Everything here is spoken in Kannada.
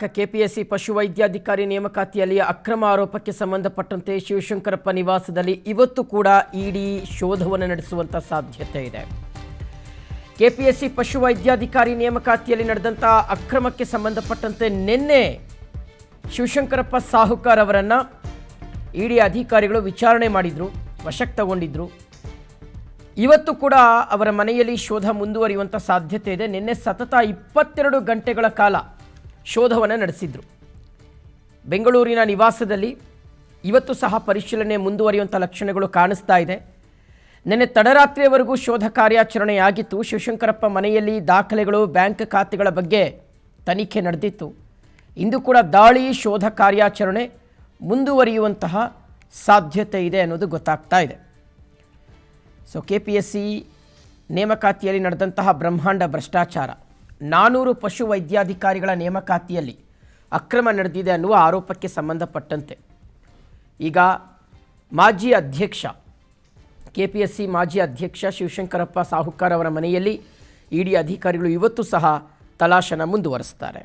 ಕೆಪಿಎಸ್ಸಿ ಪಶುವೈದ್ಯಾಧಿಕಾರಿ ನೇಮಕಾತಿಯಲ್ಲಿ ಅಕ್ರಮ ಆರೋಪಕ್ಕೆ ಸಂಬಂಧಪಟ್ಟಂತೆ ಶಿವಶಂಕರಪ್ಪ ನಿವಾಸದಲ್ಲಿ ಇವತ್ತು ಕೂಡ ಇಡಿ ಶೋಧವನ್ನು ನಡೆಸುವಂತ ಸಾಧ್ಯತೆ ಇದೆ. ಕೆಪಿಎಸ್ಸಿ ಪಶುವೈದ್ಯಾಧಿಕಾರಿ ನೇಮಕಾತಿಯಲ್ಲಿ ನಡೆದಂತ ಅಕ್ರಮಕ್ಕೆ ಸಂಬಂಧಪಟ್ಟಂತೆ ನಿನ್ನೆ ಶಿವಶಂಕರಪ್ಪ ಸಾಹುಕಾರ್ ಅವರನ್ನ ಇಡಿ ಅಧಿಕಾರಿಗಳು ವಿಚಾರಣೆ ಮಾಡಿದ್ರು, ವಶಕ್ಕೆ ತಗೊಂಡಿದ್ರು. ಇವತ್ತು ಕೂಡ ಅವರ ಮನೆಯಲ್ಲಿ ಶೋಧ ಮುಂದುವರಿಯುವಂತ ಸಾಧ್ಯತೆ ಇದೆ. ನಿನ್ನೆ ಸತತ 22 ಗಂಟೆಗಳ ಕಾಲ ಶೋಧವನ್ನು ನಡೆಸಿದ್ರು. ಬೆಂಗಳೂರಿನ ನಿವಾಸದಲ್ಲಿ ಇವತ್ತು ಸಹ ಪರಿಶೀಲನೆ ಮುಂದುವರಿಯುವಂಥ ಲಕ್ಷಣಗಳು ಕಾಣಿಸ್ತಾ ಇದೆ. ನಿನ್ನೆ ತಡರಾತ್ರಿಯವರೆಗೂ ಶೋಧ ಕಾರ್ಯಾಚರಣೆಯಾಗಿತ್ತು. ಶಿವಶಂಕರಪ್ಪ ಮನೆಯಲ್ಲಿ ದಾಖಲೆಗಳು, ಬ್ಯಾಂಕ್ ಖಾತೆಗಳ ಬಗ್ಗೆ ತನಿಖೆ ನಡೆದಿತ್ತು. ಇಂದು ಕೂಡ ದಾಳಿ, ಶೋಧ ಕಾರ್ಯಾಚರಣೆ ಮುಂದುವರಿಯುವಂತಹ ಸಾಧ್ಯತೆ ಇದೆ ಅನ್ನೋದು ಗೊತ್ತಾಗ್ತಾ ಇದೆ. ಕೆಪಿಎಸ್ಸಿ ನೇಮಕಾತಿಯಲ್ಲಿ ನಡೆದಂತಹ ಬ್ರಹ್ಮಾಂಡ ಭ್ರಷ್ಟಾಚಾರ, 400 ಪಶುವೈದ್ಯಾಧಿಕಾರಿಗಳ ನೇಮಕಾತಿಯಲ್ಲಿ ಅಕ್ರಮ ನಡೆದಿದೆ ಅನ್ನುವ ಆರೋಪಕ್ಕೆ ಸಂಬಂಧಪಟ್ಟಂತೆ ಈಗ ಮಾಜಿ ಅಧ್ಯಕ್ಷ, ಕೆಪಿಎಸ್ಸಿ ಮಾಜಿ ಅಧ್ಯಕ್ಷ ಶಿವಶಂಕರಪ್ಪ ಸಾಹುಕಾರ್ ಅವರ ಮನೆಯಲ್ಲಿ ಇಡಿ ಅಧಿಕಾರಿಗಳು ಇವತ್ತು ಸಹ ತಲಾಶನ ಮುಂದುವರಿಸ್ತಾರೆ.